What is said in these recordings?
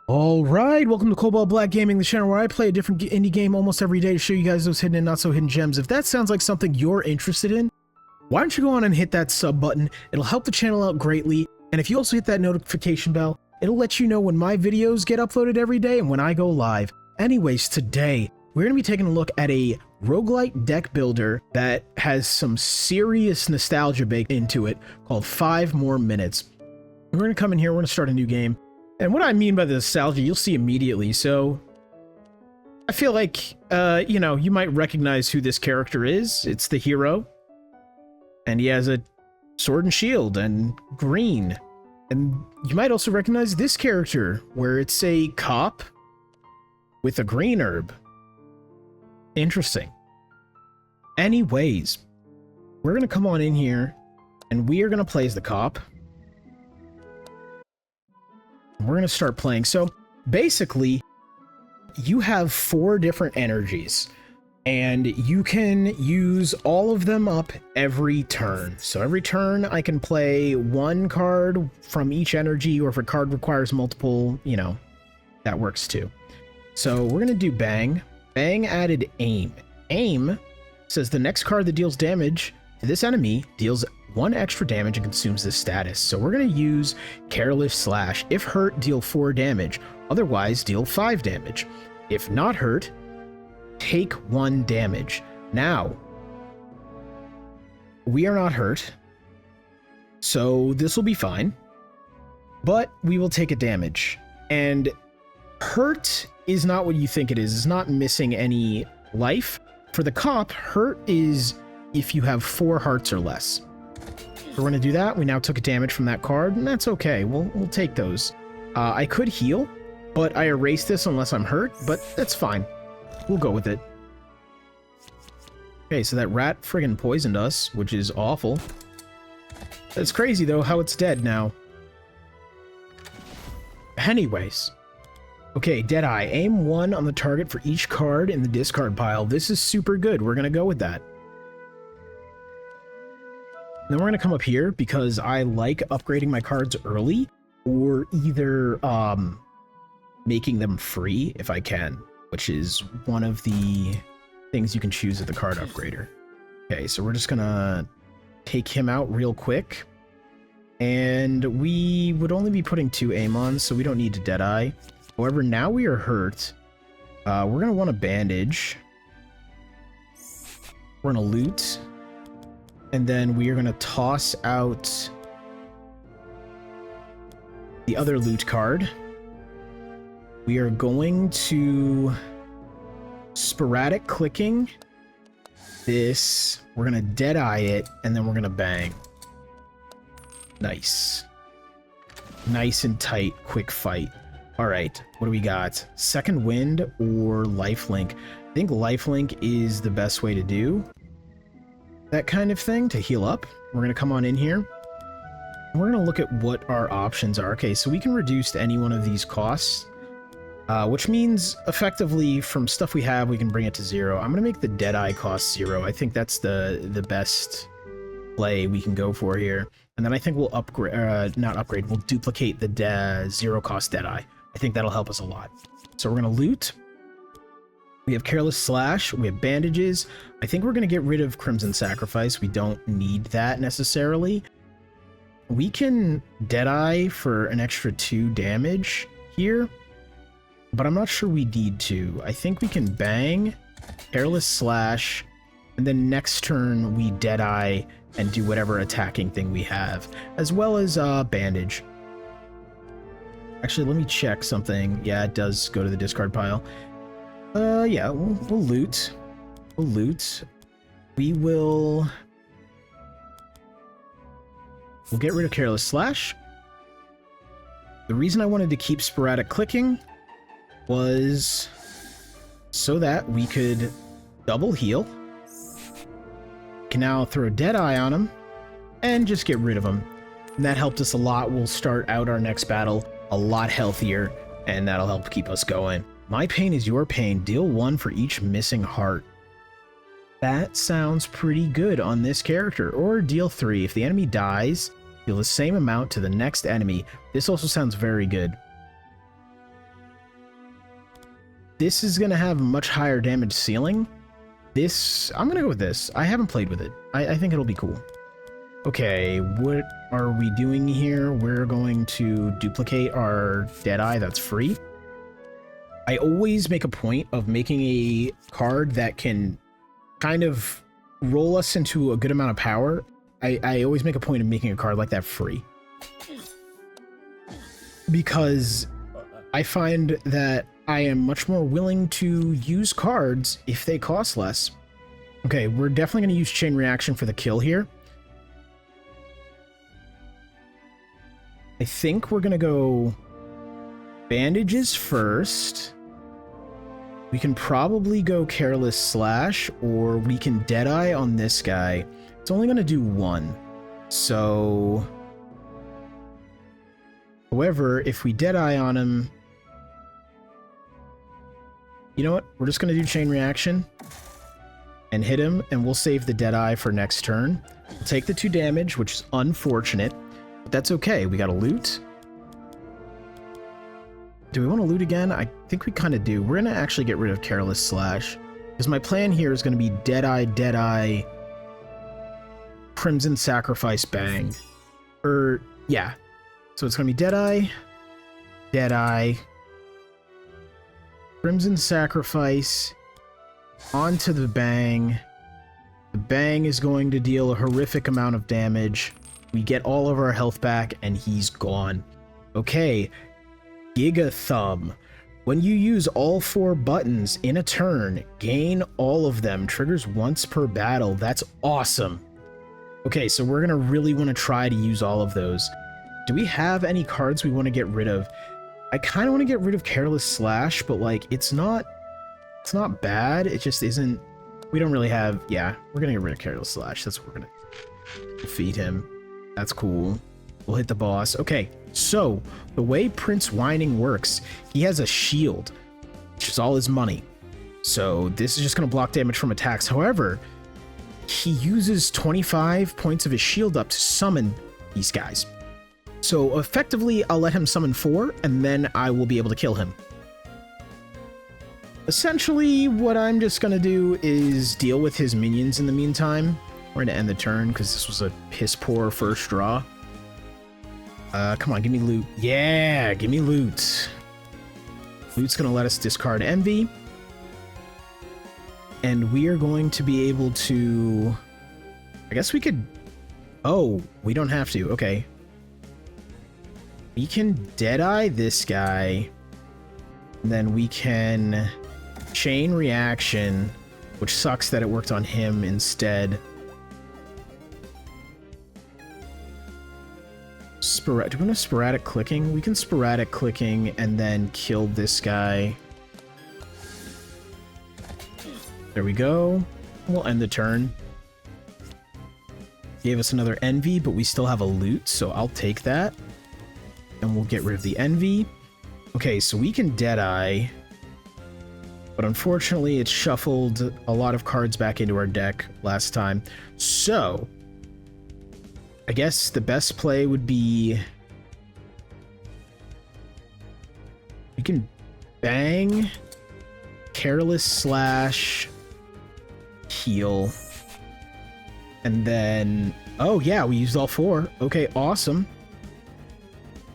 Alright, welcome to Cobalt Black Gaming, the channel where I play a different indie game almost every day to show you guys those hidden and not so hidden gems. If that sounds like something you're interested in, why don't you go on and hit that sub button? It'll help the channel out greatly, and if you also hit that notification bell, it'll let you know when my videos get uploaded every day and when I go live. Anyways, today, we're going to be taking a look at a roguelite deck builder that has some serious nostalgia baked into it called 5 More Minutes. We're going to come in here, we're going to start a new game. And what I mean by the nostalgia, you'll see immediately. So I feel like, you might recognize who this character is. It's the hero. And he has a sword and shield and green. And you might also recognize this character, where it's a cop with a green herb. Interesting. Anyways, we're going to come on in here, and we are going to play as the cop. We're going to start playing. So basically, you have 4 different energies, and you can use all of them up every turn. So every turn I can play 1 card from each energy, or if a card requires multiple, that works too. So we're going to do Bang. Bang added Aim. Aim says the next card that deals damage to this enemy deals 1 extra damage and consumes this status. So we're going to use Careless Slash. If hurt, deal 4 damage. Otherwise, deal 5 damage. If not hurt, take 1 damage. Now, we are not hurt, so this will be fine, but we will take a damage. And hurt is not what you think it is. It's not missing any life. For the cop, hurt is if you have 4 hearts or less. So we're going to do that. We now took a damage from that card, and that's okay. We'll take those. I could heal, but I erase this unless I'm hurt, but that's fine. We'll go with it. Okay, so that rat friggin' poisoned us, which is awful. It's crazy, though, how it's dead now. Anyways. Okay, Deadeye. Aim 1 on the target for each card in the discard pile. This is super good. We're going to go with that. Then we're going to come up here because I like upgrading my cards early, or either making them free if I can, which is one of the things you can choose at the card upgrader. Okay, so we're just going to take him out real quick. And we would only be putting 2 aim on, so we don't need to Deadeye. However, now we are hurt. We're going to want a bandage. We're going to loot. And then we are going to toss out the other loot card. We are going to sporadic clicking this. We're going to Deadeye it, and then we're going to bang. Nice. Nice and tight, quick fight. All right, what do we got? Second Wind or Lifelink? I think Lifelink is the best way to do that kind of thing, to heal up. We're going to come on in here. We're going to look at what our options are. Okay, so we can reduce any one of these costs, which means effectively from stuff we have, we can bring it to 0. I'm going to make the Deadeye cost 0. I think that's the best play we can go for here. And then I think we'll upgrade, not upgrade, we'll duplicate the 0 cost Deadeye. I think that'll help us a lot. So we're going to loot. We have Careless Slash. We have bandages. I think we're going to get rid of Crimson Sacrifice. We don't need that necessarily. We can Deadeye for an extra 2 damage here, but I'm not sure we need to. I think we can bang, Careless Slash, and then next turn we Deadeye and do whatever attacking thing we have, as well as bandage. Actually, let me check something. Yeah, it does go to the discard pile. Yeah, we'll loot. We'll loot. We'll get rid of Careless Slash. The reason I wanted to keep sporadic clicking was so that we could double heal. Can now throw Deadeye on him and just get rid of him. And that helped us a lot. We'll start out our next battle a lot healthier, and that'll help keep us going. My pain is your pain. Deal 1 for each missing heart. That sounds pretty good on this character. Or deal 3. If the enemy dies, deal the same amount to the next enemy. This also sounds very good. this is going to have a much higher damage ceiling. This, I'm going to go with this. I haven't played with it. I think it'll be cool. Okay, what are we doing here? We're going to duplicate our Deadeye that's free. I always make a point of making a card that can kind of roll us into a good amount of power. I always make a point of making a card like that free. Because I find that I am much more willing to use cards if they cost less. Okay, we're definitely going to use Chain Reaction for the kill here. I think we're going to go Bandages first. We can probably go Careless Slash, or we can Deadeye on this guy. It's only going to do 1. So... However, if we Deadeye on him... You know what? We're just going to do Chain Reaction and hit him, and we'll save the Deadeye for next turn. We'll take the 2 damage, which is unfortunate, but that's okay. We got a loot. Do we want to loot again? I think we kind of do. We're going to actually get rid of Careless Slash, because my plan here is going to be Deadeye, Deadeye, Crimson Sacrifice, Bang. Yeah. So it's going to be Deadeye, Deadeye, Crimson Sacrifice, onto the Bang. The Bang is going to deal a horrific amount of damage. We get all of our health back, and he's gone. Okay, Giga Thumb. When you use all 4 buttons in a turn, gain all of them. Triggers once per battle. That's awesome. Okay, so we're going to really want to try to use all of those. Do we have any cards we want to get rid of? I kind of want to get rid of Careless Slash, but like it's not bad. It just isn't. We don't really have. Yeah, we're gonna get rid of Careless Slash. That's what we're gonna defeat him. That's cool. We'll hit the boss. Okay, so the way Prince Whining works, he has a shield, which is all his money. So this is just gonna block damage from attacks. However, he uses 25 points of his shield up to summon these guys. So effectively, I'll let him summon 4, and then I will be able to kill him. Essentially, what I'm just going to do is deal with his minions in the meantime. We're going to end the turn, because this was a piss-poor first draw. Come on, give me loot. Yeah, give me loot. Loot's going to let us discard Envy. And we are going to be able to... I guess we could... Oh, we don't have to. Okay. We can Deadeye this guy, and then we can Chain Reaction, which sucks that it worked on him instead. Do we want a Sporadic Clicking? We can Sporadic Clicking and then kill this guy. There we go. We'll end the turn. Gave us another Envy, but we still have a loot, so I'll take that. And we'll get rid of the Envy. Okay, so we can Deadeye. But unfortunately, it shuffled a lot of cards back into our deck last time. So, I guess the best play would be... We can Bang, Careless Slash, heal. And then... Oh, yeah, we used all 4. Okay, awesome.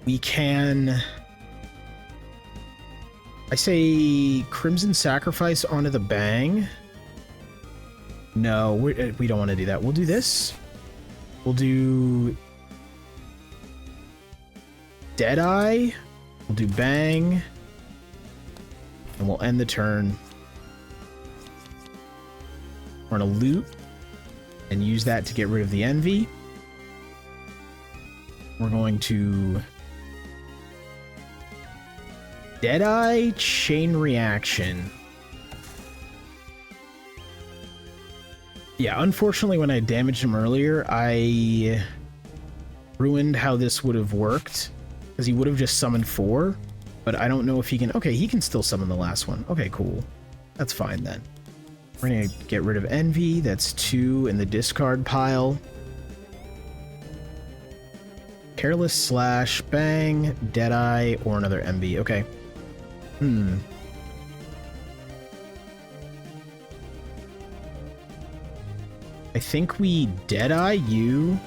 We can... I say Crimson Sacrifice onto the Bang. No, we don't want to do that. We'll do this. We'll do... Deadeye. We'll do Bang. And we'll end the turn. We're going to loot and use that to get rid of the Envy. We're going to... Deadeye, Chain Reaction. Yeah, unfortunately, when I damaged him earlier, I ruined how this would have worked, because he would have just summoned 4, but I don't know if he can... Okay, he can still summon the last one. Okay, cool. That's fine, then. We're going to get rid of Envy. That's 2 in the discard pile. Careless Slash, Bang, Deadeye, or another Envy. Okay. I think we Deadeye you,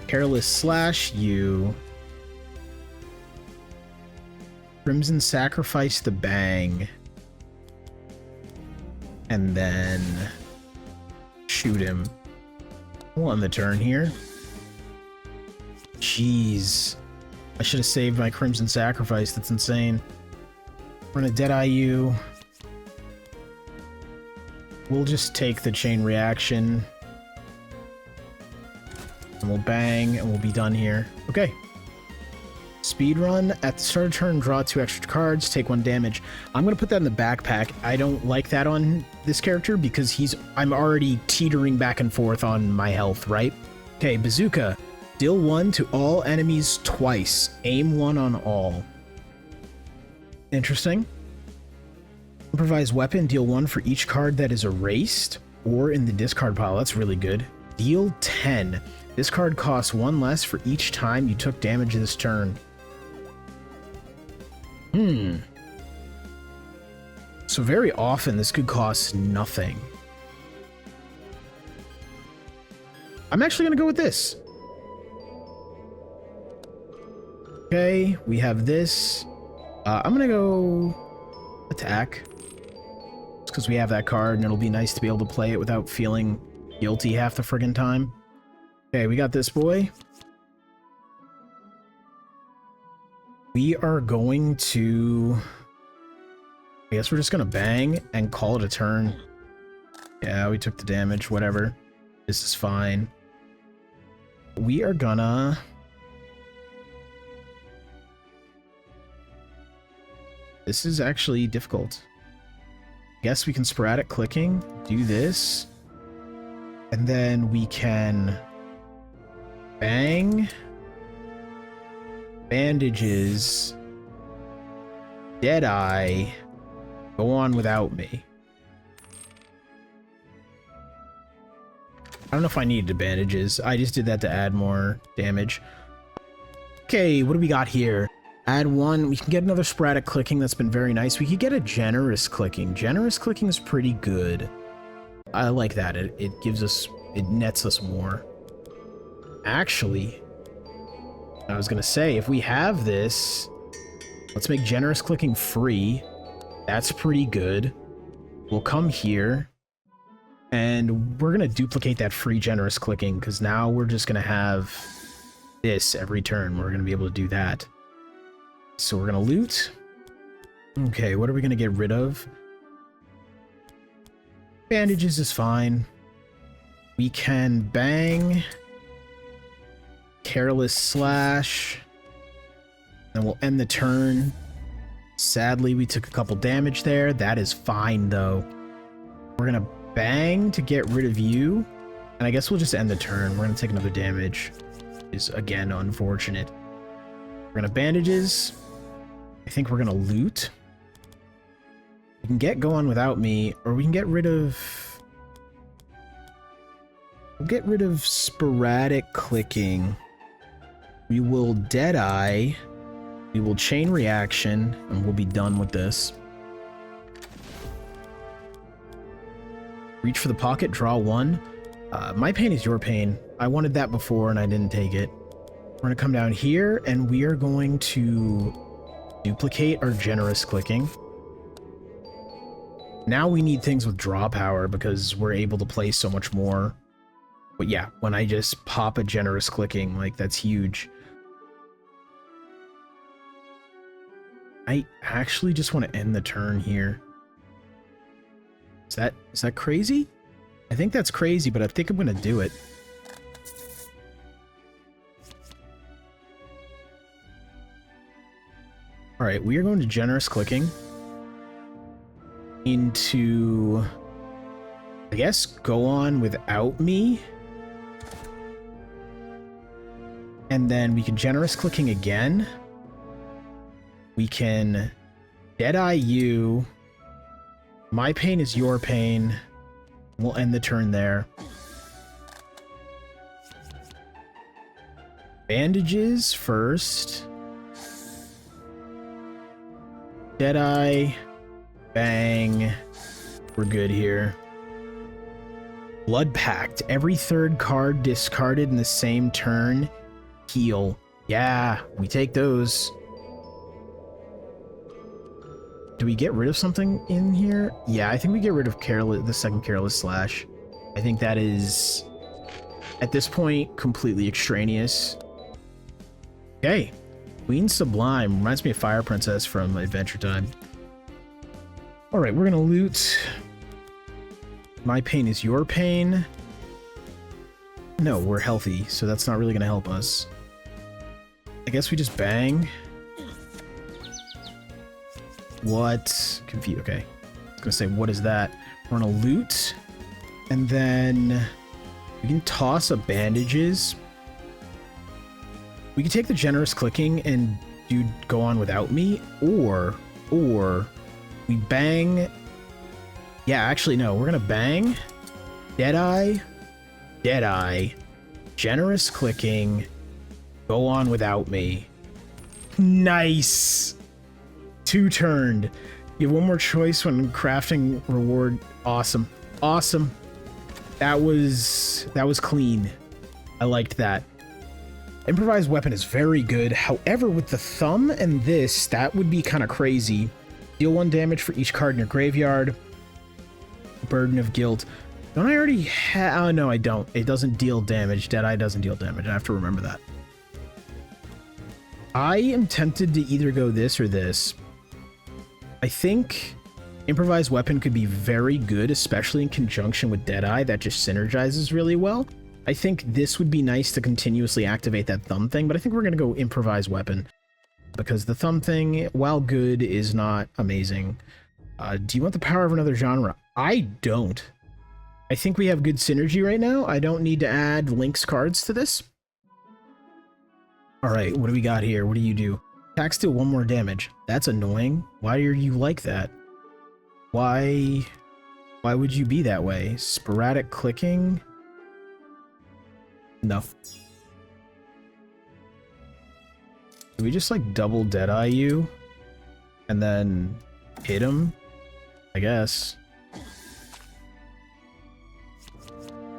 Careless Slash you, Crimson Sacrifice the Bang, and then shoot him. We'll end the turn here. Jeez. I should have saved my Crimson Sacrifice. That's insane. We're gonna Deadeye you. We'll just take the chain reaction. And we'll bang, and we'll be done here. Okay. Speedrun. At the start of turn, draw 2 extra cards, take 1 damage. I'm going to put that in the backpack. I don't like that on this character because I'm already teetering back and forth on my health, right? Okay, Bazooka. Deal 1 to all enemies twice. Aim 1 on all. Interesting. Improvise weapon. Deal 1 for each card that is erased or in the discard pile. That's really good. Deal 10. This card costs 1 less for each time you took damage this turn. So very often this could cost nothing. I'm actually going to go with this. Okay, we have this. I'm going to go attack. Just because we have that card and it'll be nice to be able to play it without feeling guilty half the friggin' time. Okay, we got this boy. We are going to... I guess we're just gonna bang and call it a turn. Yeah, we took the damage, whatever. This is fine. We are gonna... This is actually difficult. Guess we can sporadic clicking, do this, and then we can bang, bandages, Deadeye, go on without me. I don't know if I needed the bandages. I just did that to add more damage. Okay, what do we got here? Add 1. We can get another sporadic clicking. That's been very nice. We could get a generous clicking. Generous clicking is pretty good. I like that. It gives us... It nets us more. Actually, I was going to say, if we have this, let's make generous clicking free. That's pretty good. We'll come here, and we're going to duplicate that free generous clicking, because now we're just going to have this every turn. We're going to be able to do that. So we're going to loot. Okay, what are we going to get rid of? Bandages is fine. We can bang... Careless Slash. Then we'll end the turn. Sadly, we took a couple damage there. That is fine, though. We're gonna bang to get rid of you. And I guess we'll just end the turn. We're gonna take another damage. Is again unfortunate. We're gonna bandages. I think we're gonna loot. We can get going without me, or we can get rid of... We'll get rid of sporadic clicking. We will Deadeye. We will chain reaction, and we'll be done with this. Reach for the pocket, draw 1. My pain is your pain. I wanted that before, and I didn't take it. We're going to come down here, and we are going to duplicate our generous clicking. Now we need things with draw power, because we're able to play so much more. But yeah, when I just pop a generous clicking, like, that's huge. I actually just want to end the turn here. Is that crazy? I think that's crazy, but I think I'm going to do it. Alright, we are going to generous clicking. Into... I guess go on without me. And then we can generous clicking again. We can Deadeye you. My pain is your pain. We'll end the turn there. Bandages first. Deadeye. Bang. We're good here. Blood Pact. Every third card discarded in the same turn, heal. Yeah, we take those. Do we get rid of something in here? Yeah, I think we get rid of the second Careless Slash. I think that is, at this point, completely extraneous. Okay. Queen Sublime. Reminds me of Fire Princess from Adventure Time. Alright, we're gonna loot. My pain is your pain. No, we're healthy, so that's not really gonna help us. I guess we just bang. What? Okay. I was gonna say, what is that? We're gonna loot. And then we can toss up bandages. We can take the generous clicking and do go on without me, or we bang. Yeah, actually no, we're gonna bang. Deadeye, generous clicking, go on without me. Nice. 2-turned. You have one more choice when crafting reward. Awesome. Awesome. That was clean. I liked that. Improvised weapon is very good. However, with the thumb and this, that would be kind of crazy. Deal 1 damage for each card in your graveyard. Burden of Guilt. Don't I already have... Oh, no, I don't. It doesn't deal damage. Deadeye doesn't deal damage. I have to remember that. I am tempted to either go this or this. I think improvised weapon could be very good, especially in conjunction with Deadeye. That just synergizes really well. I think this would be nice to continuously activate that thumb thing, but I think we're going to go improvised weapon because the thumb thing, while good, is not amazing. Do you want the power of another genre? I don't. I think we have good synergy right now. I don't need to add Link's cards to this. All right, what do we got here? What do you do? Attack steal 1 more damage. That's annoying. Why are you like that? Why would you be that way? Sporadic clicking? No. Do we just like double Deadeye you? And then hit him? I guess.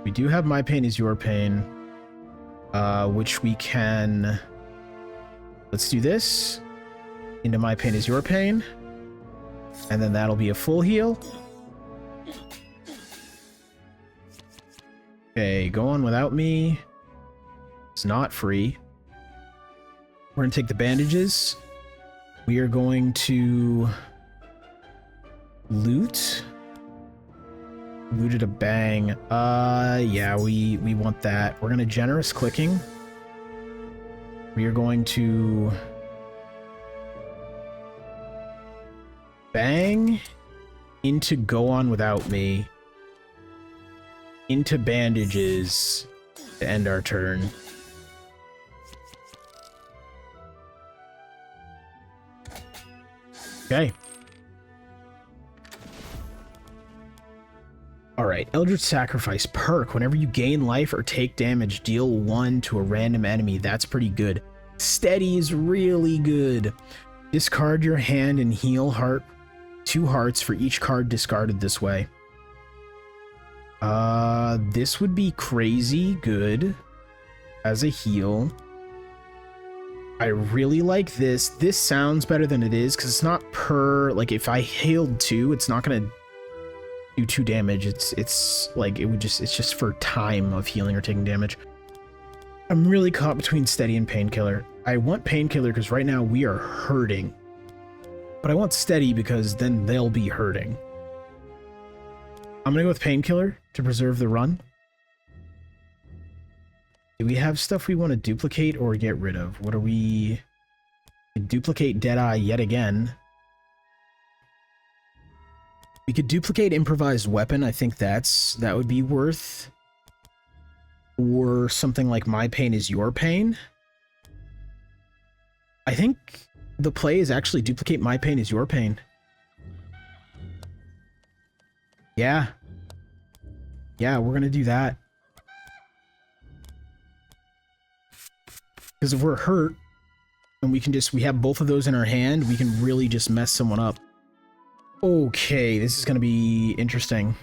We do have My Pain is Your Pain. Which we can... Let's do this. Into My Pain is Your Pain. And then that'll be a full heal. Okay, go on without me. It's not free. We're gonna take the bandages. We are going to loot. Looted a bang. Yeah, we want that. We're gonna generous clicking. We are going to bang into go on without me. Into bandages to end our turn. Okay. Alright, Eldritch Sacrifice perk. Whenever you gain life or take damage, deal 1 to a random enemy. That's pretty good. Steady is really good. Discard your hand and heal 2 hearts for each card discarded this way. This would be crazy good as a heal. I really like this. This sounds better than it is because it's not per, like if I healed 2, it's not gonna do 2 damage. It's like it's just for time of healing or taking damage. I'm really caught between Steady and Painkiller. I want Painkiller because right now we are hurting. But I want Steady because then they'll be hurting. I'm gonna go with Painkiller to preserve the run. Do we have stuff we want to duplicate or get rid of? What are we... Duplicate Deadeye yet again. We could duplicate Improvised Weapon. I think that would be worth. Or something like My Pain is Your Pain. I think the play is actually duplicate My Pain is Your Pain. Yeah. Yeah, we're gonna do that. Because if we're hurt, and we have both of those in our hand, we can really just mess someone up. Okay, this is gonna be interesting.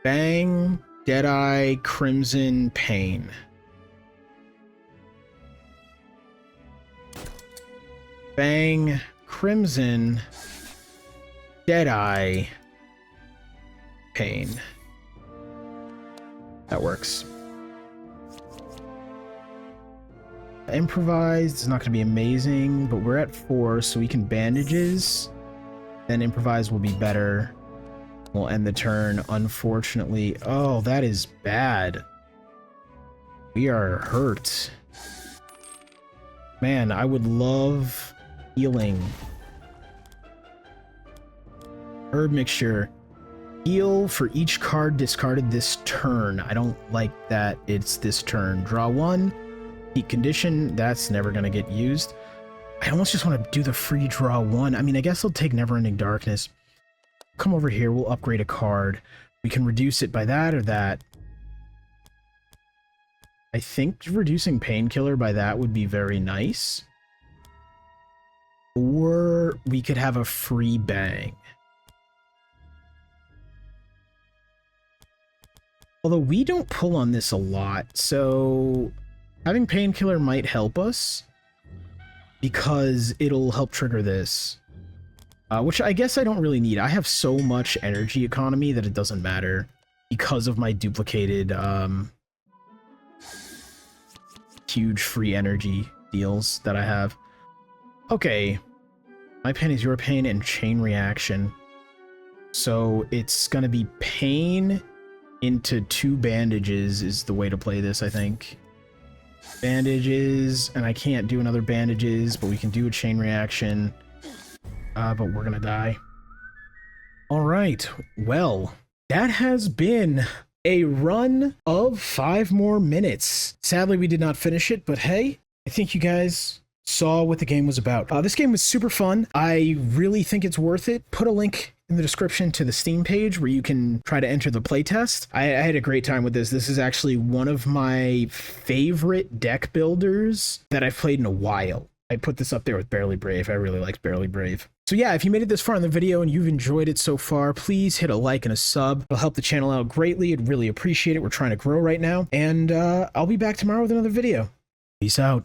Bang, Deadeye, Crimson, Pain. Bang, Crimson, Deadeye, Pain. That works. Improvised is not going to be amazing, but we're at 4, so we can bandages. Then improvise will be better. We'll end the turn, unfortunately. Oh, that is bad. We are hurt. Man, I would love healing. Herb mixture. Heal for each card discarded this turn. I don't like that it's this turn. Draw 1. Heat condition. That's never going to get used. I almost just want to do the free draw 1. I mean, I guess I'll take Never-Ending Darkness. Come over here. We'll upgrade a card. We can reduce it by that or that. I think reducing Painkiller by that would be very nice. Or we could have a free Bang. Although we don't pull on this a lot, so having Painkiller might help us because it'll help trigger this. Which I guess I don't really need. I have so much energy economy that it doesn't matter because of my duplicated huge free energy deals that I have. Okay. My pain is your pain and chain reaction. So it's gonna be pain into 2 bandages is the way to play this, I think. Bandages, and I can't do another bandages, but we can do a chain reaction. But we're gonna die. Alright, well, that has been a run of 5 more minutes. Sadly, we did not finish it, but hey, I think you guys saw what the game was about. This game was super fun. I really think it's worth it. Put a link in the description to the Steam page where you can try to enter the playtest. I had a great time with this. This is actually one of my favorite deck builders that I've played in a while. I put this up there with Barely Brave. I really liked Barely Brave. So yeah, if you made it this far in the video and you've enjoyed it so far, please hit a like and a sub. It'll help the channel out greatly. I'd really appreciate it. We're trying to grow right now. And I'll be back tomorrow with another video. Peace out.